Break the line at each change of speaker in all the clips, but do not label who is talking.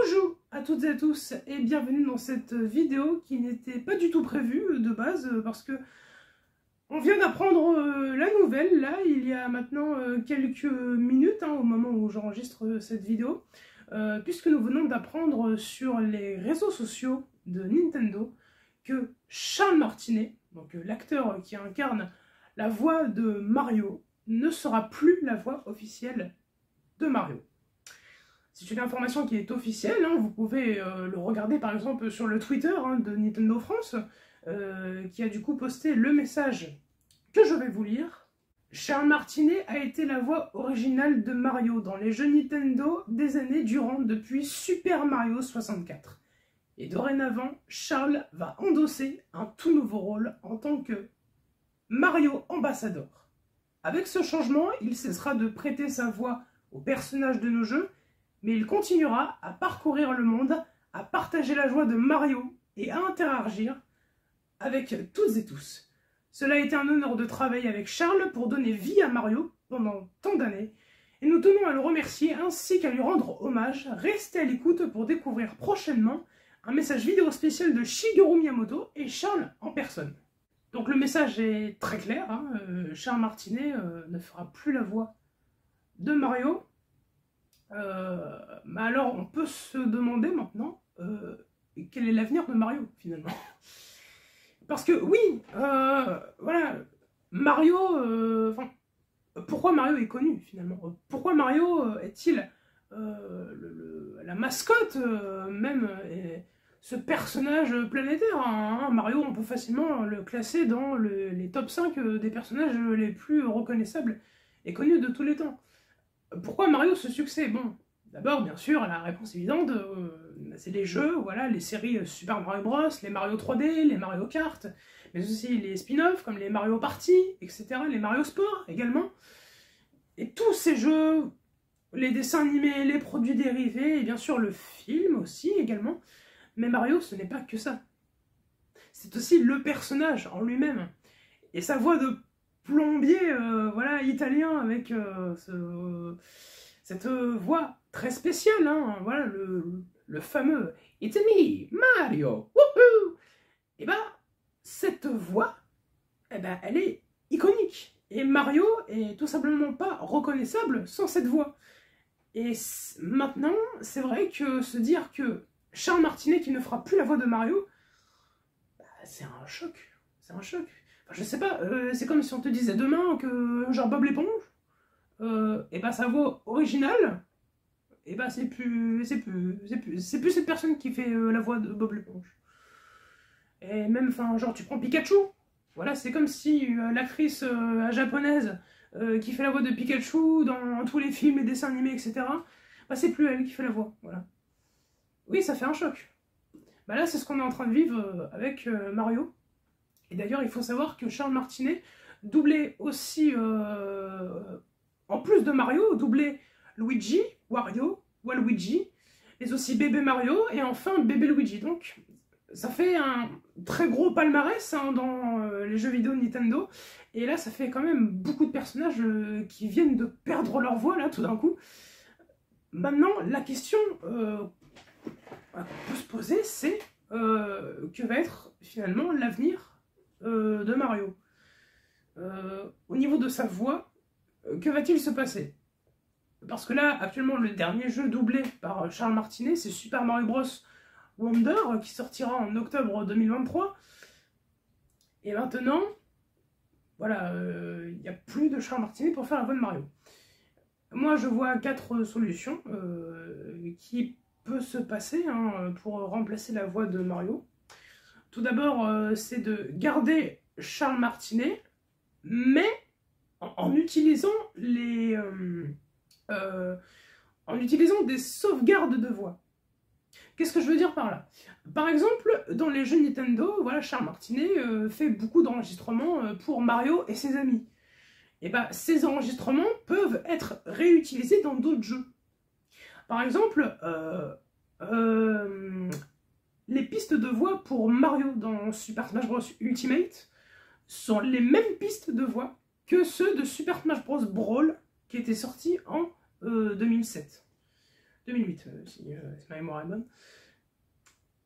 Bonjour à toutes et à tous et bienvenue dans cette vidéo qui n'était pas du tout prévue de base parce que on vient d'apprendre la nouvelle là il y a maintenant quelques minutes au moment où j'enregistre cette vidéo puisque nous venons d'apprendre sur les réseaux sociaux de Nintendo que Charles Martinet, donc l'acteur qui incarne la voix de Mario, ne sera plus la voix officielle de Mario. C'est une information qui est officielle, vous pouvez le regarder par exemple sur le Twitter de Nintendo France, qui a du coup posté le message que je vais vous lire. Charles Martinet a été la voix originale de Mario dans les jeux Nintendo des années durant depuis Super Mario 64. Et dorénavant, Charles va endosser un tout nouveau rôle en tant que Mario Ambassador. Avec ce changement, il cessera de prêter sa voix aux personnages de nos jeux, mais il continuera à parcourir le monde, à partager la joie de Mario et à interagir avec toutes et tous. Cela a été un honneur de travailler avec Charles pour donner vie à Mario pendant tant d'années, et nous tenons à le remercier ainsi qu'à lui rendre hommage. Restez à l'écoute pour découvrir prochainement un message vidéo spécial de Shigeru Miyamoto et Charles en personne. Donc le message est très clair, Charles Martinet ne fera plus la voix de Mario. Mais alors on peut se demander maintenant quel est l'avenir de Mario finalement. Parce que oui, voilà, Mario, pourquoi Mario est connu finalement? Pourquoi Mario est-il la mascotte même, ce personnage planétaire Mario, on peut facilement le classer dans les top 5 des personnages les plus reconnaissables et connus de tous les temps. Pourquoi Mario ce succès? Bon, d'abord, bien sûr, la réponse évidente, c'est les jeux, voilà, les séries Super Mario Bros, les Mario 3D, les Mario Kart, mais aussi les spin-offs comme les Mario Party, etc., les Mario Sport également. Et tous ces jeux, les dessins animés, les produits dérivés, et bien sûr le film aussi également. Mais Mario, ce n'est pas que ça. C'est aussi le personnage en lui-même. Et sa voix de plombier voilà, italien avec cette voix très spéciale, voilà, le fameux « It's me, Mario, wouhou !» Et cette voix, elle est iconique. Et Mario est tout simplement pas reconnaissable sans cette voix. Et maintenant, c'est vrai que se dire que Charles Martinet qui ne fera plus la voix de Mario, c'est un choc. C'est un choc. Je sais pas, c'est comme si on te disait demain que genre Bob l'éponge, et sa voix originale, c'est plus cette personne qui fait la voix de Bob l'éponge. Et même, genre tu prends Pikachu, voilà, c'est comme si l'actrice japonaise qui fait la voix de Pikachu dans tous les films et dessins animés, etc., c'est plus elle qui fait la voix, voilà. Oui, ça fait un choc. Là, c'est ce qu'on est en train de vivre avec Mario. Et d'ailleurs, il faut savoir que Charles Martinet doublait aussi, en plus de Mario, doublait Luigi, Wario, Waluigi, mais aussi Bébé Mario et enfin Bébé Luigi. Donc, ça fait un très gros palmarès dans les jeux vidéo Nintendo. Et là, ça fait quand même beaucoup de personnages qui viennent de perdre leur voix, là, tout d'un coup. Maintenant, la question qu'on peut se poser, c'est que va être finalement l'avenir de Mario. Au niveau de sa voix, que va-t-il se passer? Parce que là, actuellement, le dernier jeu doublé par Charles Martinet, c'est Super Mario Bros. Wonder, qui sortira en octobre 2023. Et maintenant, voilà, il n'y a plus de Charles Martinet pour faire la voix de Mario. Moi, je vois 4 solutions qui peuvent se passer pour remplacer la voix de Mario. Tout d'abord, c'est de garder Charles Martinet, mais en utilisant en utilisant des sauvegardes de voix. Qu'est-ce que je veux dire par là? Par exemple, dans les jeux Nintendo, voilà, Charles Martinet fait beaucoup d'enregistrements pour Mario et ses amis. Et ces enregistrements peuvent être réutilisés dans d'autres jeux. Par exemple, les pistes de voix pour Mario dans Super Smash Bros Ultimate sont les mêmes pistes de voix que ceux de Super Smash Bros Brawl qui étaient sortis en 2007. 2008, si ma mémoire est bonne.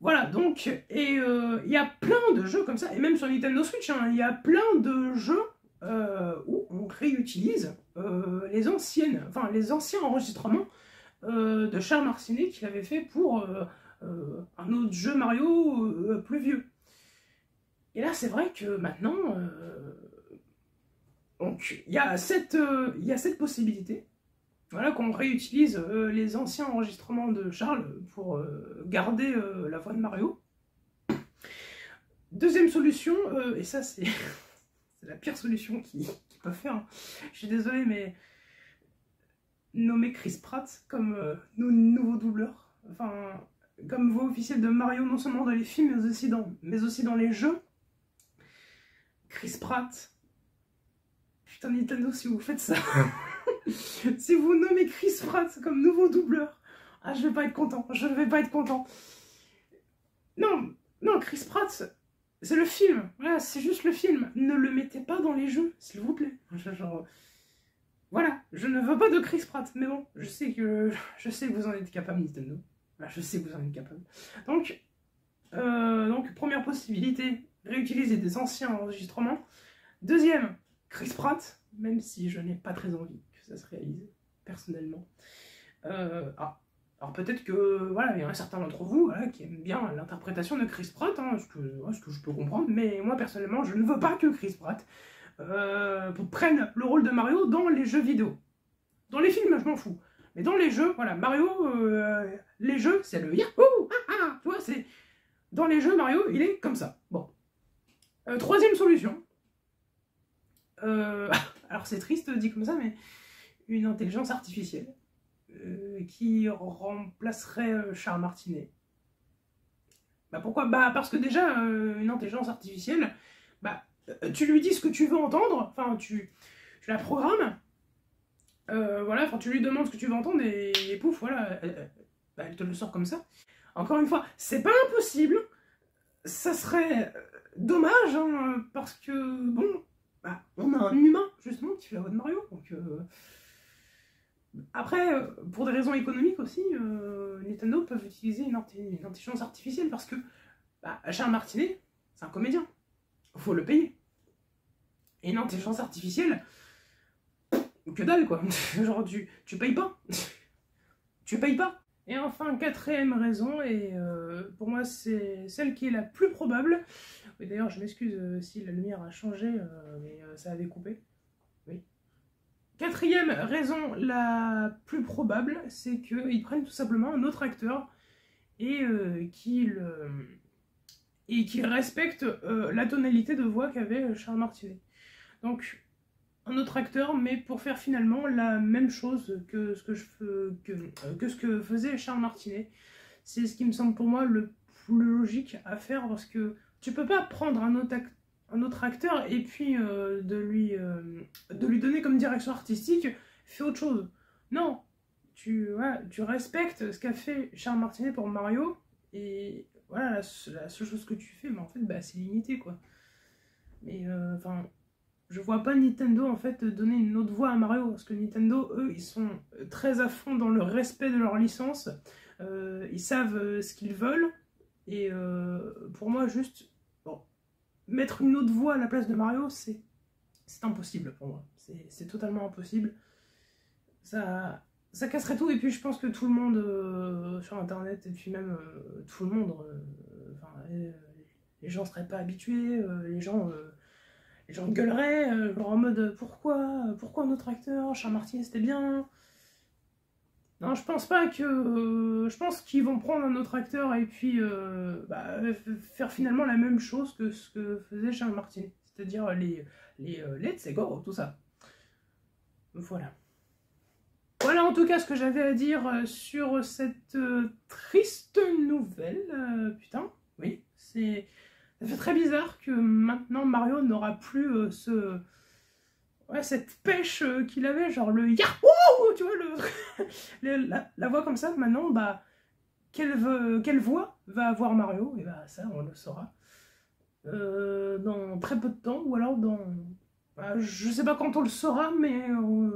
Voilà, donc, et il y a plein de jeux comme ça, et même sur Nintendo Switch, hein, il y a plein de jeux où on réutilise les anciens enregistrements de Charles Martinet qu'il avait fait pour un autre jeu Mario plus vieux. Et là, c'est vrai que maintenant, donc, il y a cette possibilité, voilà, qu'on réutilise les anciens enregistrements de Charles pour garder la voix de Mario. Deuxième solution, et ça c'est la pire solution qu'ils peuvent faire, hein. Je suis désolée, mais nommer Chris Pratt comme nouveau doubleur, enfin, comme voix officielle de Mario, non seulement dans les films, mais aussi dans les jeux. Chris Pratt, putain, Nintendo, si vous faites ça, si vous nommez Chris Pratt comme nouveau doubleur, ah, je vais pas être content, je vais pas être content. Non, non, Chris Pratt, c'est le film, voilà, c'est juste le film. Ne le mettez pas dans les jeux, s'il vous plaît. Genre, voilà, je ne veux pas de Chris Pratt, mais bon, je sais que vous en êtes capable, Nintendo. Voilà, je sais que vous en êtes capable. Donc, première possibilité, réutiliser des anciens enregistrements. Deuxième, Chris Pratt, même si je n'ai pas très envie que ça se réalise, personnellement. Alors peut-être que, voilà, il y a un certain d'entre vous, voilà, qui aiment bien l'interprétation de Chris Pratt, hein, ce que je peux comprendre, mais moi, personnellement, je ne veux pas que Chris Pratt prenne le rôle de Mario dans les jeux vidéo. Dans les films, je m'en fous. Mais dans les jeux, voilà, Mario, les jeux, c'est le yahoo, tu vois, c'est... Dans les jeux, Mario, il est comme ça. Bon. Troisième solution. Alors c'est triste dit comme ça, mais une intelligence artificielle qui remplacerait Charles Martinet. Bah pourquoi? Bah parce que déjà, une intelligence artificielle, bah tu lui dis ce que tu veux entendre, enfin tu la programmes, voilà, enfin tu lui demandes ce que tu veux entendre et pouf, voilà, elle te le sort comme ça. Encore une fois, c'est pas impossible, ça serait dommage, hein, parce que, bon, bah, on a un humain, justement, qui fait la voix de Mario, donc... Après, pour des raisons économiques aussi, Nintendo peuvent utiliser une intelligence artificielle, parce que bah, Charles Martinet, c'est un comédien, faut le payer. Et une intelligence artificielle, que dalle, quoi. Genre, tu payes pas. Tu payes pas. Et enfin, quatrième raison, et pour moi c'est celle qui est la plus probable. Oui, d'ailleurs, je m'excuse si la lumière a changé, mais ça avait coupé. Oui. Quatrième raison la plus probable, c'est qu'ils prennent tout simplement un autre acteur et qu'ils respectent la tonalité de voix qu'avait Charles Martinet. Donc, un autre acteur, mais pour faire finalement la même chose que ce que faisait Charles Martinet. C'est ce qui me semble pour moi le plus logique à faire, parce que tu peux pas prendre un autre acteur et puis de lui donner comme direction artistique, fais autre chose. Non, tu respectes ce qu'a fait Charles Martinet pour Mario, et voilà, la seule chose que tu fais, mais en fait, bah, c'est limité, quoi. Mais, enfin... je vois pas Nintendo en fait donner une autre voix à Mario, parce que Nintendo, eux, ils sont très à fond dans le respect de leur licence, ils savent ce qu'ils veulent, et pour moi, juste bon, mettre une autre voix à la place de Mario, c'est impossible pour moi, c'est totalement impossible, ça casserait tout, et puis je pense que tout le monde sur internet, et puis même tout le monde, les gens seraient pas habitués, les gens gueuleraient, genre en mode pourquoi notre acteur, Charles Martinet c'était bien. Non, je pense pas que. Je pense qu'ils vont prendre un autre acteur et puis faire finalement la même chose que ce que faisait Charles Martinet. C'est-à-dire les Let's Go, tout ça. Voilà. Voilà en tout cas ce que j'avais à dire sur cette triste nouvelle. Putain, oui, c'est. Ça fait très bizarre que maintenant Mario n'aura plus cette pêche qu'il avait, genre le Yahoo, tu vois, la voix comme ça. Maintenant, bah, quelle voix va avoir Mario? Et bah ça, on le saura dans très peu de temps, ou alors dans... Bah, je sais pas quand on le saura, mais on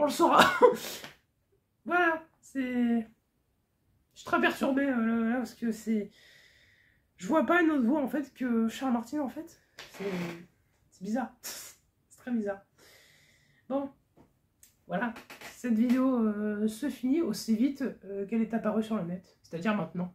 le saura. Voilà, c'est... Je suis très perturbé là, parce que c'est... Je vois pas une autre voix en fait que Charles Martin en fait. C'est bizarre. C'est très bizarre. Bon, voilà. Cette vidéo se finit aussi vite qu'elle est apparue sur le net. C'est-à-dire maintenant.